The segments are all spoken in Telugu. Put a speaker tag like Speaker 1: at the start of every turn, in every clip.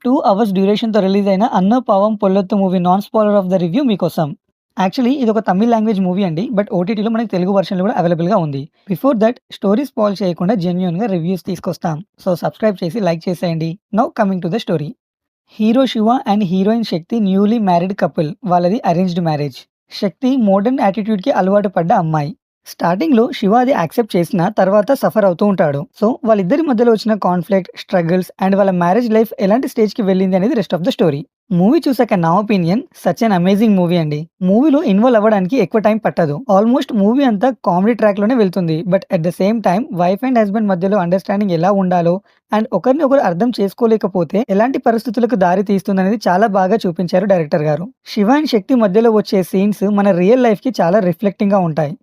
Speaker 1: 2 అవర్స్ డ్యూరేషన్‌తో రిలీజ్ అయిన 'Anna Pavam Pollothu' movie non spoiler of the review మీకోసం. యాక్చువల్లీ ఇదొక తమిళ్ లాంగ్వేజ్ మూవీ అండి. బట్ ఓటీటీలో మనకి తెలుగు వెర్షన్‌లో కూడా అవైలబుల్‌గా ఉంది. బిఫోర్ దట్ స్టోరీ స్పాయిల్ చేయకుండా జెన్యూన్‌గా రివ్యూస్ తీసుకొస్తాం. సో సబ్స్క్రైబ్ చేసి లైక్ చేసేయండి. Now coming to the story. Hero Shiva and heroine Shakti newly married couple. వాళ్ళది అరేంజ్డ్ మ్యారేజ్. శక్తి మోడర్న్ యాటిట్యూడ్‌కి అలవాటు పడ్డ అమ్మాయి. స్టార్టింగ్‌లో శివ అది యాక్సెప్ట్ చేసినా తర్వాత సఫర్ అవుతూ ఉంటాడు. సో వాళ్ళిద్దరి మధ్యలో వచ్చిన కాన్‌ఫ్లిక్ట్, స్ట్రగుల్స్ అండ్ వాళ్ళ మ్యారేజ్ లైఫ్ ఎలాంటి స్టేజ్‌కి వెళ్ళింది అనేది rest of the story. Movie చూసాక నా opinion such an amazing movie అండి. మూవీలో ఇన్వాల్వ్ అవ్వడానికి ఎక్కువ టైం పట్టదు. ఆల్మోస్ట్ మూవీ అంతా కామెడీ ట్రాక్‌లోనే వెళ్తుంది. But at the same time wife and husband మధ్యలో అండర్‌స్టాండింగ్ ఎలా ఉండాలో అండ్ ఒకరిని ఒకరు అర్థం చేసుకోలేకపోతే ఎలాంటి పరిస్థితులకు దారి తీస్తుందనేది చాలా బాగా చూపించారు డైరెక్టర్ గారు. శివ అండ్ శక్తి మధ్యలో వచ్చే సీన్స్ మన రియల్ లైఫ్‌కి చాలా రిఫ్లెక్టింగ్‌గా ఉంటాయి.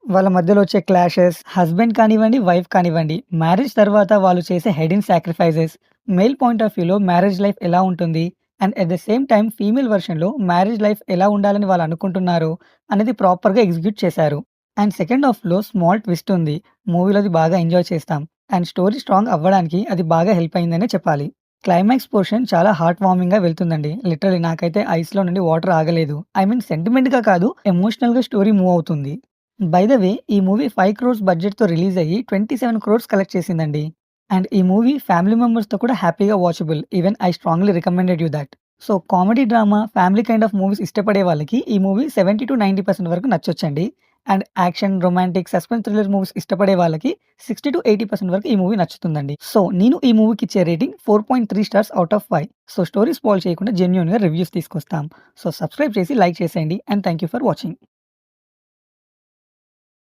Speaker 1: వాళ్ళ మధ్యలో వచ్చే క్లాషెస్, హస్బెండ్ కానివ్వండి, వైఫ్ కానివ్వండి, మ్యారేజ్ తర్వాత వాళ్ళు చేసే hidden sacrifices, male point of వ్యూలో మ్యారేజ్ లైఫ్ ఎలా ఉంటుంది and at the same time female వెర్షన్‌లో మ్యారేజ్ లైఫ్ ఎలా ఉండాలని వాళ్ళు అనుకుంటున్నారు అనేది ప్రాపర్‌గా ఎగ్జిక్యూట్ చేశారు. అండ్ సెకండ్ హాఫ్‌లో స్మాల్ ట్విస్ట్ ఉంది. మూవీలో అది బాగా ఎంజాయ్ చేస్తాం. అండ్ స్టోరీ స్ట్రాంగ్ అవ్వడానికి అది బాగా హెల్ప్ అయిందనే చెప్పాలి. క్లైమాక్స్ పోర్షన్ చాలా హార్ట్ వార్మింగ్‌గా వెళ్తుందండి. లిటరల్లీ నాకైతే ఐస్‌లో నుండి వాటర్ ఆగలేదు. ఐ మీన్ సెంటిమెంట్‌గా కాదు, ఎమోషనల్‌గా స్టోరీ మూవ్ అవుతుంది. బై ద వే ఈ మూవీ 5 క్రోర్స్ బడ్జెట్‌తో రిలీజ్ అయ్యి 27 క్రోర్స్ కలెక్ట్ చేసిందండి. అండ్ ఈ మూవీ ఫ్యామిలీ మెంబర్స్‌తో కూడా హ్యాపీగా watchable. Even I strongly recommended you that. So comedy drama, family kind of movies ఇష్టపడే వాళ్ళకి ఈ మూవీ 70-90% వరకు నచ్చొచ్చండి. And action, romantic, suspense thriller movies ఇష్టపడే వాళ్ళకి 60-80% వరకు ఈ మూవీ నచ్చుతుందండి. సో నేను ఈ మూవీకి ఇచ్చే rating 4.3 stars out of 5. So story spoil చేయకుండా జెన్యూన్‌గా రివ్యూస్ తీసుకొస్తాం. సో సబ్స్క్రైబ్ చేసి లైక్ చేసేయండి. And thank you for watching.